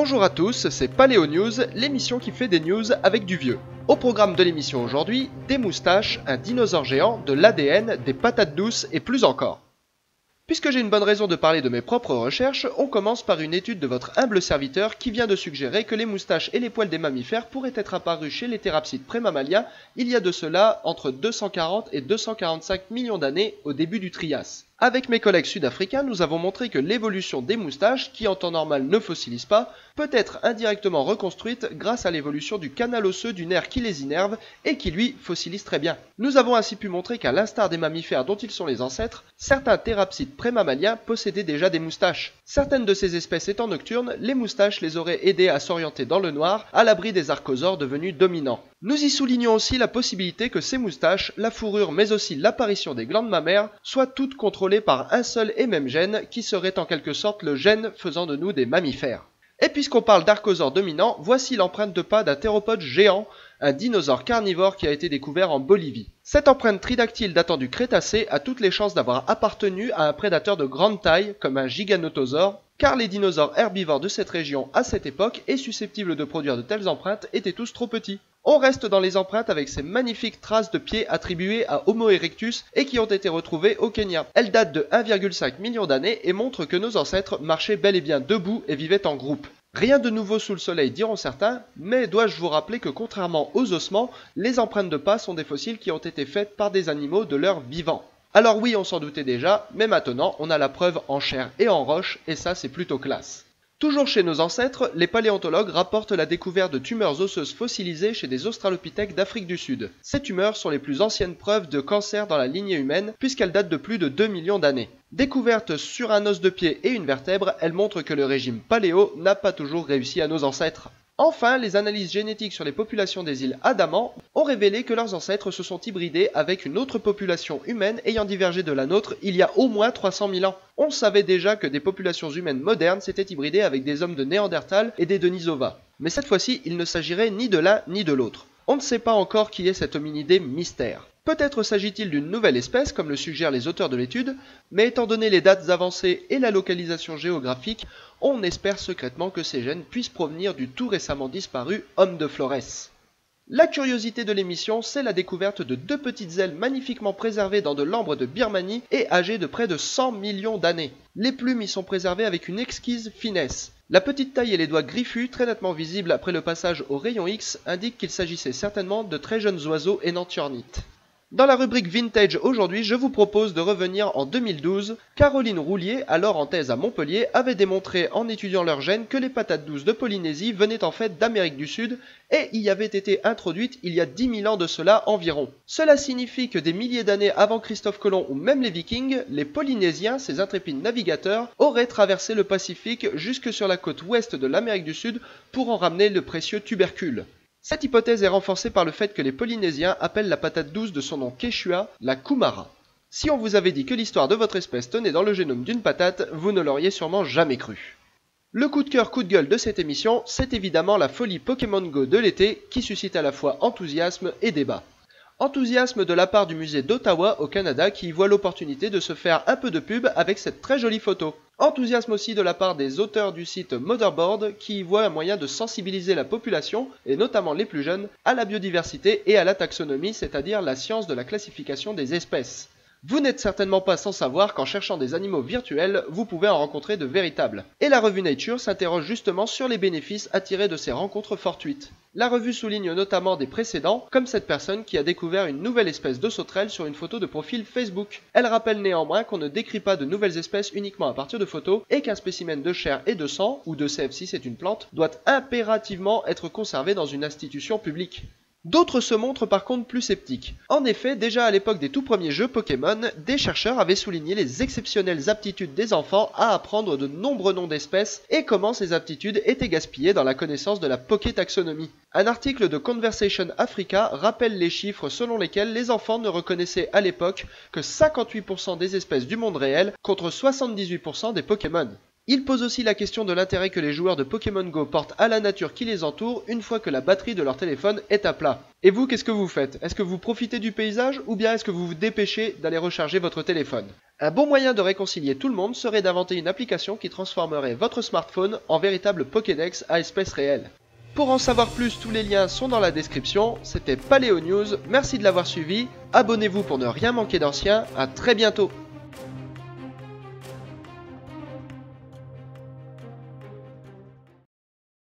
Bonjour à tous, c'est Paléo News, l'émission qui fait des news avec du vieux. Au programme de l'émission aujourd'hui, des moustaches, un dinosaure géant, de l'ADN, des patates douces et plus encore. Puisque j'ai une bonne raison de parler de mes propres recherches, on commence par une étude de votre humble serviteur qui vient de suggérer que les moustaches et les poils des mammifères pourraient être apparus chez les thérapsides prémammalia il y a de cela entre 240 et 245 millions d'années au début du Trias. Avec mes collègues sud-africains, nous avons montré que l'évolution des moustaches, qui en temps normal ne fossilisent pas, peut être indirectement reconstruite grâce à l'évolution du canal osseux du nerf qui les innerve et qui lui fossilise très bien. Nous avons ainsi pu montrer qu'à l'instar des mammifères dont ils sont les ancêtres, certains thérapsides prémammaliens possédaient déjà des moustaches. Certaines de ces espèces étant nocturnes, les moustaches les auraient aidés à s'orienter dans le noir, à l'abri des archosaures devenus dominants. Nous y soulignons aussi la possibilité que ces moustaches, la fourrure mais aussi l'apparition des glandes mammaires soient toutes contrôlées par un seul et même gène qui serait en quelque sorte le gène faisant de nous des mammifères. Et puisqu'on parle d'archosaures dominants, voici l'empreinte de pas d'un théropode géant, un dinosaure carnivore qui a été découvert en Bolivie. Cette empreinte tridactyle datant du Crétacé a toutes les chances d'avoir appartenu à un prédateur de grande taille comme un giganotosaure, car les dinosaures herbivores de cette région à cette époque et susceptibles de produire de telles empreintes étaient tous trop petits. On reste dans les empreintes avec ces magnifiques traces de pieds attribuées à Homo erectus et qui ont été retrouvées au Kenya. Elles datent de 1,5 million d'années et montrent que nos ancêtres marchaient bel et bien debout et vivaient en groupe. Rien de nouveau sous le soleil diront certains, mais dois-je vous rappeler que contrairement aux ossements, les empreintes de pas sont des fossiles qui ont été faites par des animaux de leur vivant. Alors oui, on s'en doutait déjà, mais maintenant on a la preuve en chair et en roche, et ça c'est plutôt classe. Toujours chez nos ancêtres, les paléontologues rapportent la découverte de tumeurs osseuses fossilisées chez des australopithèques d'Afrique du Sud. Ces tumeurs sont les plus anciennes preuves de cancer dans la lignée humaine puisqu'elles datent de plus de 2 millions d'années. Découvertes sur un os de pied et une vertèbre, elles montrent que le régime paléo n'a pas toujours réussi à nos ancêtres. Enfin, les analyses génétiques sur les populations des îles Andaman ont révélé que leurs ancêtres se sont hybridés avec une autre population humaine ayant divergé de la nôtre il y a au moins 300 000 ans. On savait déjà que des populations humaines modernes s'étaient hybridées avec des hommes de Néandertal et des Denisova. Mais cette fois-ci, il ne s'agirait ni de l'un ni de l'autre. On ne sait pas encore qui est cet hominidé mystère. Peut-être s'agit-il d'une nouvelle espèce, comme le suggèrent les auteurs de l'étude, mais étant donné les dates avancées et la localisation géographique, on espère secrètement que ces gènes puissent provenir du tout récemment disparu homme de Flores. La curiosité de l'émission, c'est la découverte de deux petites ailes magnifiquement préservées dans de l'ambre de Birmanie et âgées de près de 100 millions d'années. Les plumes y sont préservées avec une exquise finesse. La petite taille et les doigts griffus, très nettement visibles après le passage au rayon X, indiquent qu'il s'agissait certainement de très jeunes oiseaux énantiornites. Dans la rubrique Vintage aujourd'hui, je vous propose de revenir en 2012. Caroline Roulier, alors en thèse à Montpellier, avait démontré en étudiant leurs gènes que les patates douces de Polynésie venaient en fait d'Amérique du Sud et y avaient été introduites il y a 10 000 ans de cela environ. Cela signifie que des milliers d'années avant Christophe Colomb ou même les Vikings, les Polynésiens, ces intrépides navigateurs, auraient traversé le Pacifique jusque sur la côte ouest de l'Amérique du Sud pour en ramener le précieux tubercule. Cette hypothèse est renforcée par le fait que les Polynésiens appellent la patate douce de son nom quechua la kumara. Si on vous avait dit que l'histoire de votre espèce tenait dans le génome d'une patate, vous ne l'auriez sûrement jamais cru. Le coup de cœur, coup de gueule de cette émission, c'est évidemment la folie Pokémon Go de l'été qui suscite à la fois enthousiasme et débat. Enthousiasme de la part du musée d'Ottawa au Canada qui y voit l'opportunité de se faire un peu de pub avec cette très jolie photo. Enthousiasme aussi de la part des auteurs du site Motherboard qui y voient un moyen de sensibiliser la population, et notamment les plus jeunes, à la biodiversité et à la taxonomie, c'est-à-dire la science de la classification des espèces. Vous n'êtes certainement pas sans savoir qu'en cherchant des animaux virtuels, vous pouvez en rencontrer de véritables. Et la revue Nature s'interroge justement sur les bénéfices à tirer de ces rencontres fortuites. La revue souligne notamment des précédents, comme cette personne qui a découvert une nouvelle espèce de sauterelle sur une photo de profil Facebook. Elle rappelle néanmoins qu'on ne décrit pas de nouvelles espèces uniquement à partir de photos et qu'un spécimen de chair et de sang, ou de CF si c'est une plante, doit impérativement être conservé dans une institution publique. D'autres se montrent par contre plus sceptiques. En effet, déjà à l'époque des tout premiers jeux Pokémon, des chercheurs avaient souligné les exceptionnelles aptitudes des enfants à apprendre de nombreux noms d'espèces et comment ces aptitudes étaient gaspillées dans la connaissance de la Pokétaxonomie. Un article de Conversation Africa rappelle les chiffres selon lesquels les enfants ne reconnaissaient à l'époque que 58% des espèces du monde réel contre 78% des Pokémon. Il pose aussi la question de l'intérêt que les joueurs de Pokémon Go portent à la nature qui les entoure une fois que la batterie de leur téléphone est à plat. Et vous, qu'est-ce que vous faites? Est-ce que vous profitez du paysage ou bien est-ce que vous vous dépêchez d'aller recharger votre téléphone? Un bon moyen de réconcilier tout le monde serait d'inventer une application qui transformerait votre smartphone en véritable Pokédex à espèces réelles. Pour en savoir plus, tous les liens sont dans la description. C'était Paléo News, merci de l'avoir suivi. Abonnez-vous pour ne rien manquer d'ancien. À très bientôt.